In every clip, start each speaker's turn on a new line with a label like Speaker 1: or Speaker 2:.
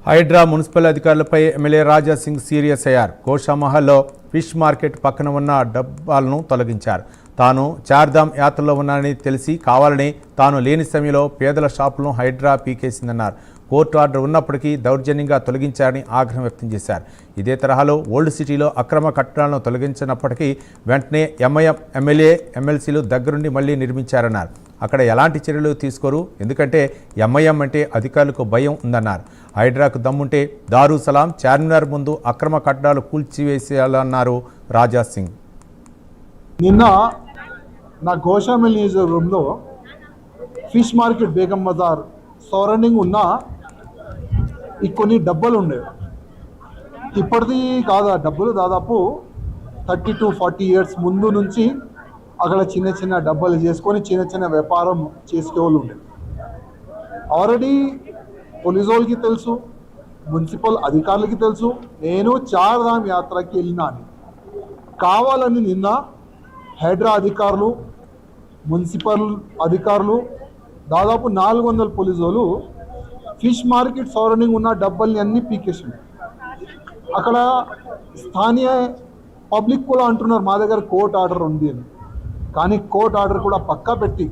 Speaker 1: Hydraa municipal అధికారులపై MLA Raja Singh serious అయ్యారు. గోషామహల్లో fish market పక్కన ఉన్న డబ్బాలను తొలగించారు. తాను చార్ధామ్ యాత్రలో ఉన్నానని తెలిసి కావాలని తాను లేని సమయంలో పేదల షాపులను హైడ్రా పీకేసిందన్నారు. కోర్టు ఆర్డర్ ఉన్నప్పటికీ దౌర్జన్యంగా తొలగించారని ఆగ్రహం వ్యక్తం చేశారు. ఇదే తరహాలో ఓల్డ్ సిటీలో అక్రమ కట్టడాలను తొలగించినప్పటికీ వెంటనే ఎంఐఎం ఎమ్మెల్యే ఎమ్మెల్సీలు దగ్గరుండి మళ్లీ నిర్మించారన్నారు. అక్కడ ఎలాంటి చర్యలు తీసుకోరు, ఎందుకంటే ఎంఐఎం అంటే అధికారులకు భయం ఉందన్నారు. హైడ్రాకు దమ్ముంటే దారుసలాం చార్మినార్ ముందు అక్రమ కట్టడాలు కూల్చివేసేయాలన్నారు రాజా సింగ్.
Speaker 2: నిన్న నా గోషామిల్ నియోజకవర్గంలో fish market Begum Bazar surrounding ఉన్న ఈ కొన్ని డబ్బాలు ఉండేవి. ఇప్పటిది కాదు, ఆ డబ్బులు దాదాపు 30 to 40 years ముందు నుంచి అక్కడ చిన్న చిన్న డబ్బాలు చేసుకొని చిన్న చిన్న వ్యాపారం చేసుకోవాలి ఉండేది. ఆల్రెడీ పోలీసు వాళ్ళకి తెలుసు, మున్సిపల్ అధికారులకి తెలుసు నేను చార్ధామ్ యాత్రకి వెళ్ళినా అని. కావాలని నిన్న హైడ్రా అధికారులు, మున్సిపల్ అధికారులు, దాదాపు 400 పోలీసు వాళ్ళు ఫిష్ మార్కెట్ సరౌండింగ్ ఉన్న డబ్బాల్ని అన్నీ పీకేసింది. అక్కడ స్థానియ పబ్లిక్ కూడా అంటున్నారు మా దగ్గర కోర్టు ఆర్డర్ ఉంది అని. కానీ కోర్టు ఆర్డర్ కూడా పక్కా పెట్టి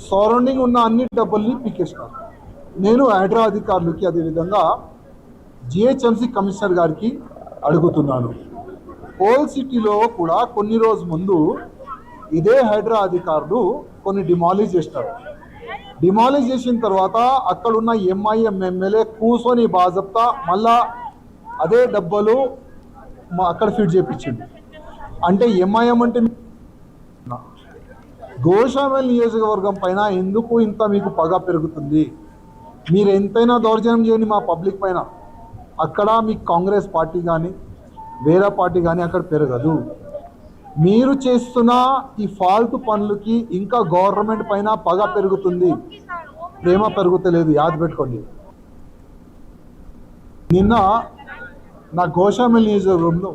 Speaker 2: సరౌండింగ్ ఉన్న అన్ని డబ్బాల్ని పీకేసినారు. నేను హైడ్రా అధికారులకి అదేవిధంగా జిహెచ్ఎంసీ కమిషనర్ గారికి అడుగుతున్నాను. ఓల్డ్ సిటీలో కూడా కొన్ని రోజు ముందు ఇదే హైడ్రా అధికారులు కొన్ని డిమాలిష్ చేస్తారు. డిమాలిష్ చేసిన తర్వాత అక్కడున్న ఎంఐఎం ఎమ్మెల్యే కూర్చొని బాజప్తా మళ్ళా అదే డబ్బాలు అక్కడ ఫిట్ చేయించింది. అంటే ఎంఐఎం అంటే గోషామల్ నియోజకవర్గం పైన ఎందుకు ఇంత మీకు పగ పెరుగుతుంది? మీరు ఎంతైనా దౌర్జన్యం చేయండి మా పబ్లిక్ పైన, అక్కడ మీకు కాంగ్రెస్ పార్టీ కానీ వేరే పార్టీ కానీ అక్కడ పెరగదు. మీరు చేస్తున్న ఈ ఫాల్తు పనులకి ఇంకా గవర్నమెంట్ పైన పగ పెరుగుతుంది, ప్రేమ పెరుగుతలేదు. యాద పెట్టుకోండి. నిన్న నా గోషామిల్ నియోజకవర్గంలో